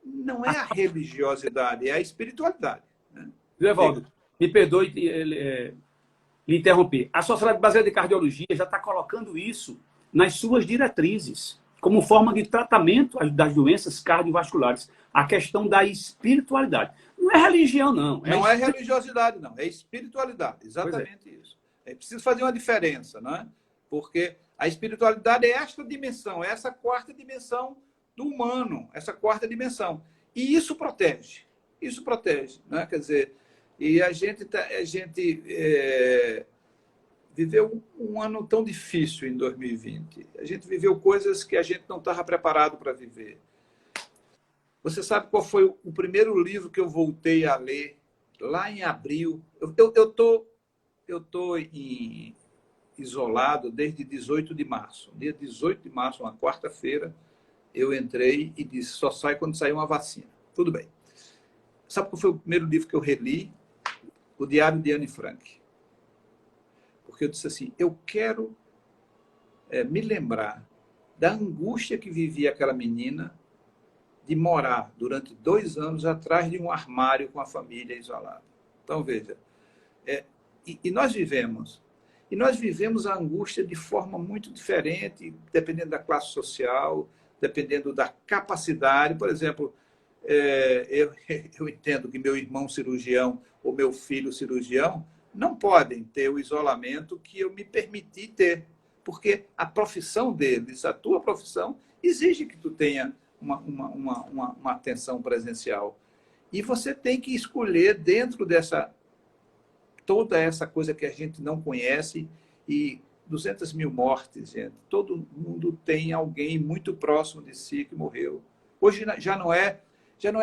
não é a religiosidade, é a espiritualidade. Né? Evaldo, me perdoe lhe interromper. A Sociedade Brasileira de Cardiologia já está colocando isso nas suas diretrizes, como forma de tratamento das doenças cardiovasculares. A questão da espiritualidade. Não é religião, não. Não é religiosidade, não. É espiritualidade. Exatamente isso. É preciso fazer uma diferença, não é? Porque a espiritualidade é esta dimensão, é essa 4ª dimensão do humano, essa 4ª dimensão. E isso protege. Isso protege, né? Quer dizer, e a gente viveu um ano tão difícil em 2020. A gente viveu coisas que a gente não estava preparado para viver. Você sabe qual foi o primeiro livro que eu voltei a ler lá em abril? Eu tô isolado desde 18 de março. Dia 18 de março, uma quarta-feira, eu entrei e disse, só sai quando sair uma vacina. Tudo bem. Sabe qual foi o primeiro livro que eu reli? O Diário de Anne Frank. Porque eu disse assim, eu quero me lembrar da angústia que vivia aquela menina de morar durante 2 anos atrás de um armário com a família isolada. Então, veja, e nós vivemos a angústia de forma muito diferente, dependendo da classe social, dependendo da capacidade. Por exemplo, eu entendo que meu irmão cirurgião ou meu filho cirurgião não podem ter o isolamento que eu me permiti ter, porque a profissão deles, a tua profissão, exige que tu tenha uma atenção presencial. E você tem que escolher dentro dessa toda essa coisa que a gente não conhece e 200 mil mortes, gente. Todo mundo tem alguém muito próximo de si que morreu. Hoje já não é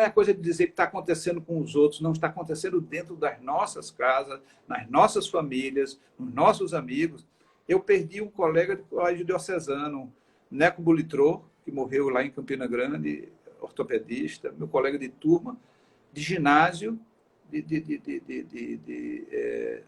a coisa de dizer que está acontecendo com os outros, não está acontecendo dentro das nossas casas, nas nossas famílias, nos nossos amigos. Eu perdi um colega de colégio diocesano, Neco Bulitrô, que morreu lá em Campina Grande, ortopedista, meu colega de turma, de ginásio,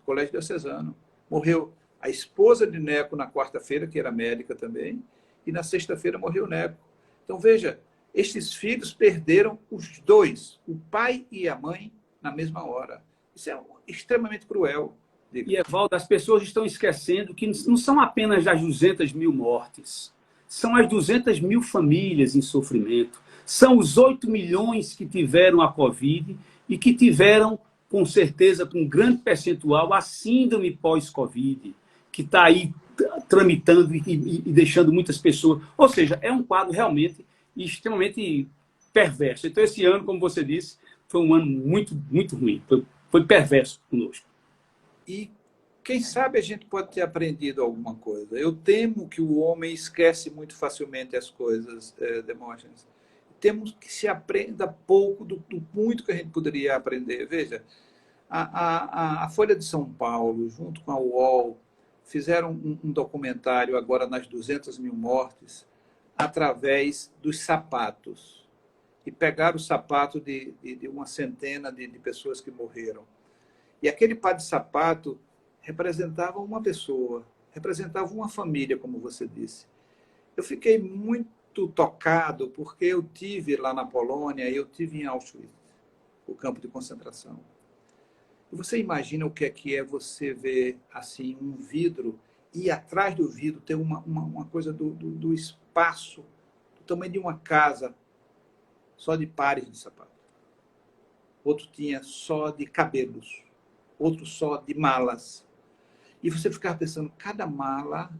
colégio diocesano. Morreu a esposa de Neco na quarta-feira, que era médica também, e na sexta-feira morreu Neco. Então, veja, estes filhos perderam os dois, o pai e a mãe, na mesma hora. Isso é extremamente cruel. E, Evaldo, as pessoas estão esquecendo que não são apenas as 200 mil mortes, são as 200 mil famílias em sofrimento, são os 8 milhões que tiveram a Covid e que tiveram, com certeza, com um grande percentual, a síndrome pós-Covid, que está aí tramitando e deixando muitas pessoas... Ou seja, é um quadro realmente extremamente perverso. Então, esse ano, como você disse, foi um ano muito, muito ruim. Foi perverso conosco. E quem sabe a gente pode ter aprendido alguma coisa. Eu temo que o homem esquece muito facilmente as coisas, Demóstenes. Temos que se aprenda pouco do muito que a gente poderia aprender. Veja, a Folha de São Paulo, junto com a UOL, fizeram um documentário agora nas 200 mil mortes através dos sapatos. E pegaram o sapato de uma centena de pessoas que morreram. E aquele par de sapato representava uma pessoa, representava uma família, como você disse. Eu fiquei muito tocado, porque eu tive lá na Polônia e eu tive em Auschwitz, o campo de concentração. E você imagina o que é você ver assim um vidro e atrás do vidro ter uma coisa do espaço, do tamanho de uma casa, só de pares de sapato. outro tinha só de cabelos, outro só de malas. E você ficava pensando, cada mala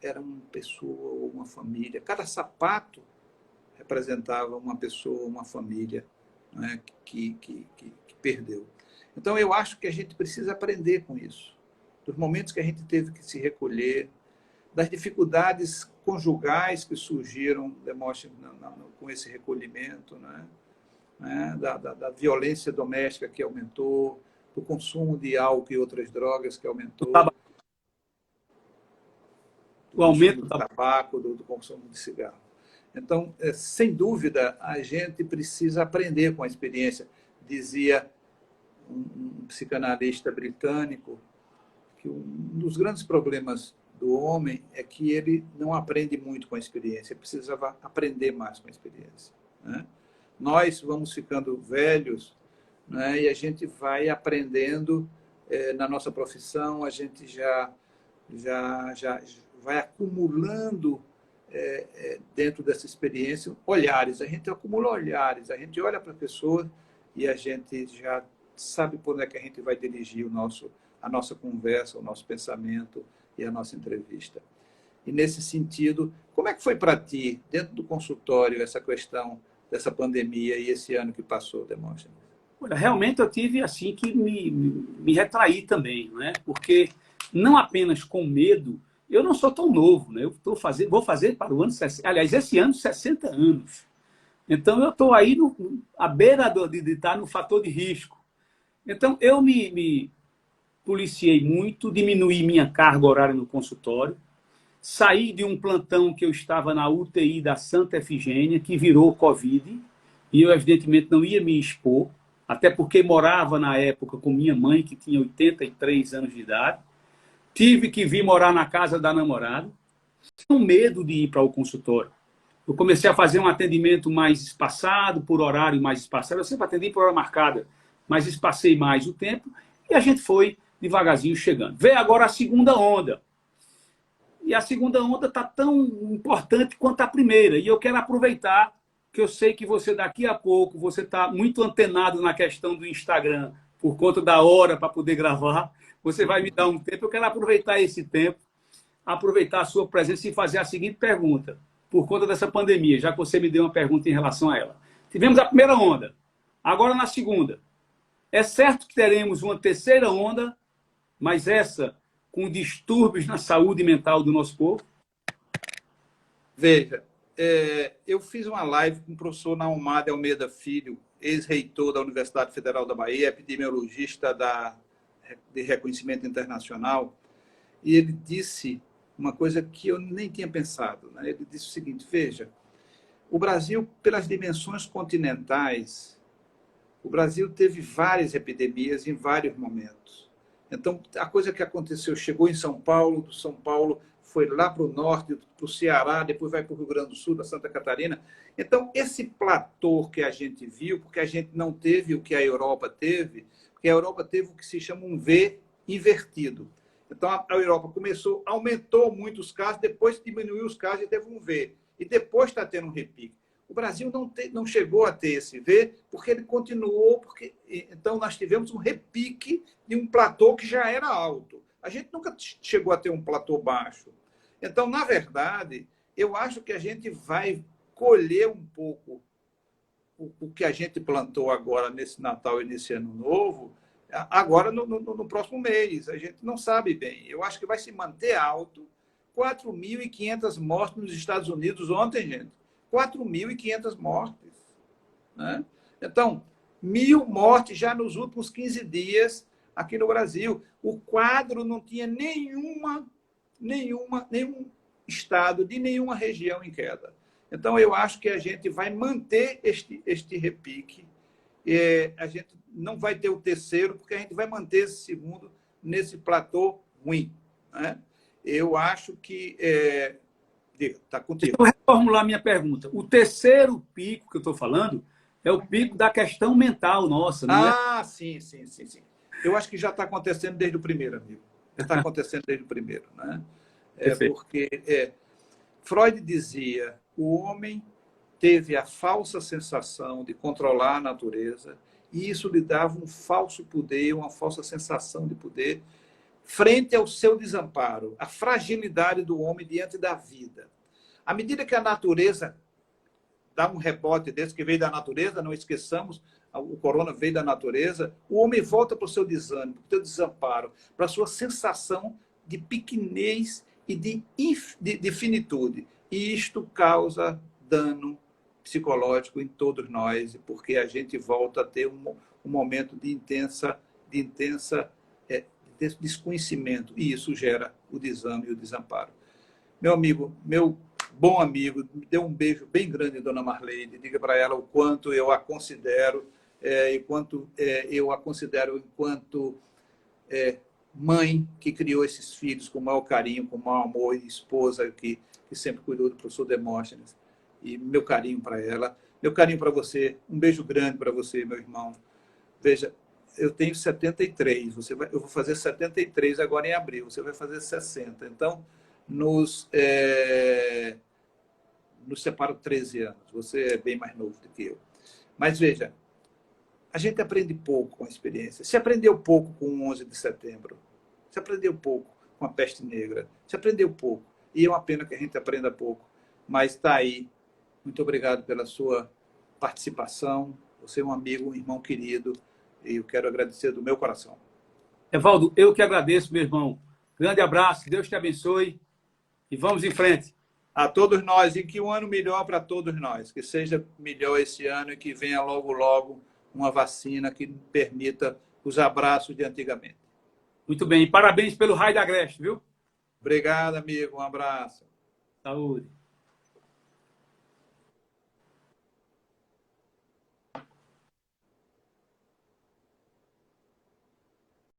era uma pessoa ou uma família, cada sapato representava uma pessoa, uma família, né, que perdeu. Então, eu acho que a gente precisa aprender com isso, dos momentos que a gente teve que se recolher, das dificuldades conjugais que surgiram, Demóstenes, com esse recolhimento, né, da violência doméstica que aumentou, do consumo de álcool e outras drogas que aumentou, do O aumento consumo de tabaco, do consumo de cigarro. Então, sem dúvida, a gente precisa aprender com a experiência. Dizia um psicanalista britânico que um dos grandes problemas do homem é que ele não aprende muito com a experiência, ele precisava aprender mais com a experiência, né? Nós vamos ficando velhos, né, e a gente vai aprendendo na nossa profissão, a gente já vai acumulando dentro dessa experiência olhares. A gente acumula olhares, a gente olha para a pessoa e a gente já sabe por onde é que a gente vai dirigir a nossa conversa, o nosso pensamento e a nossa entrevista. E, nesse sentido, como é que foi para ti, dentro do consultório, essa questão dessa pandemia e esse ano que passou, Demóstenes? Olha, realmente eu tive assim que me retrair também, né? Porque não apenas com medo, eu não sou tão novo, né? Vou fazer para o ano 60, aliás, esse ano 60 anos. Então eu estou aí à beira de estar no fator de risco. Então eu me policiei muito, diminuí minha carga horária no consultório, saí de um plantão que eu estava na UTI da Santa Efigênia, que virou Covid, e eu evidentemente não ia me expor, até porque morava na época com minha mãe, que tinha 83 anos de idade. Tive que vir morar na casa da namorada, com medo de ir para o consultório. Eu comecei a fazer um atendimento mais espaçado, por horário mais espaçado. Eu sempre atendi por hora marcada, mas espacei mais o tempo e a gente foi devagarzinho chegando. Veio agora a segunda onda. E a segunda onda está tão importante quanto a primeira. E eu quero aproveitar que eu sei que você daqui a pouco, você está muito antenado na questão do Instagram, por conta da hora para poder gravar. Você vai me dar um tempo. Eu quero aproveitar esse tempo, aproveitar a sua presença e fazer a seguinte pergunta, por conta dessa pandemia, já que você me deu uma pergunta em relação a ela. Tivemos a primeira onda, agora na segunda. É certo que teremos uma terceira onda, mas essa com distúrbios na saúde mental do nosso povo? Veja, eu fiz uma live com o professor Naumar de Almeida Filho, ex-reitor da Universidade Federal da Bahia, epidemiologista de reconhecimento internacional, e ele disse uma coisa que eu nem tinha pensado, né? Ele disse o seguinte, veja, o Brasil, pelas dimensões continentais, o Brasil teve várias epidemias em vários momentos. Então, a coisa que aconteceu, chegou em São Paulo, do São Paulo foi lá para o norte, para o Ceará, depois vai para o Rio Grande do Sul, da Santa Catarina. Então, esse platô que a gente viu, porque a gente não teve o que a Europa teve, porque a Europa teve o que se chama um V invertido. Então, a Europa aumentou muito os casos, depois diminuiu os casos e teve um V. E depois está tendo um repique. O Brasil não chegou a ter esse V, porque ele continuou, então nós tivemos um repique de um platô que já era alto. A gente nunca chegou a ter um platô baixo. Então, na verdade, eu acho que a gente vai colher um pouco o que a gente plantou agora nesse Natal e nesse Ano Novo, agora no próximo mês. A gente não sabe bem. Eu acho que vai se manter alto. 4.500 mortes nos Estados Unidos ontem, gente. 4.500 mortes. Né? Então, 1.000 mortes já nos últimos 15 dias aqui no Brasil. O quadro não tinha nenhum estado de nenhuma região em queda. Então, eu acho que a gente vai manter este repique. A gente não vai ter o terceiro, porque a gente vai manter esse segundo nesse platô ruim. Né? Eu acho que... Está contigo. Então, eu vou reformular minha pergunta. O terceiro pico que eu estou falando é o pico da questão mental nossa, não é? Sim. Eu acho que já está acontecendo desde o primeiro, amigo. Já está acontecendo desde o primeiro. Né? Porque Freud dizia o homem teve a falsa sensação de controlar a natureza E isso lhe dava um falso poder, uma falsa sensação de poder, frente ao seu desamparo, a fragilidade do homem diante da vida. À medida que a natureza dá um rebote desse, que veio da natureza, não esqueçamos, o corona veio da natureza, o homem volta para o seu desânimo, para o seu desamparo, para a sua sensação de pequenez e de finitude. E isto causa dano psicológico em todos nós, porque a gente volta a ter um momento de intensa desconhecimento, e isso gera o desânimo e o desamparo. Meu amigo, meu bom amigo, me dê um beijo bem grande, dona Marleide, diga para ela o quanto eu a considero, eu a considero enquanto mãe que criou esses filhos com o maior carinho, com o maior amor, e esposa que sempre cuidou do professor Demóstenes. E meu carinho para ela, meu carinho para você, um beijo grande para você, meu irmão. Veja, eu tenho 73, eu vou fazer 73 agora em abril, você vai fazer 60. Então, nos separam 13 anos. Você é bem mais novo do que eu. Mas veja, a gente aprende pouco com a experiência. Se aprendeu pouco com o 11 de setembro, se aprendeu pouco com a peste negra, se aprendeu pouco. E é uma pena que a gente aprenda pouco, mas está aí. Muito obrigado pela sua participação. Você é um amigo, um irmão querido, e eu quero agradecer do meu coração. Evaldo, eu que agradeço, meu irmão. Grande abraço, que Deus te abençoe e vamos em frente. A todos nós, e que um ano melhor para todos nós, que seja melhor esse ano e que venha logo, logo uma vacina que permita os abraços de antigamente. Muito bem, e parabéns pelo raio da Agreste, viu? Obrigado, amigo, um abraço. Saúde.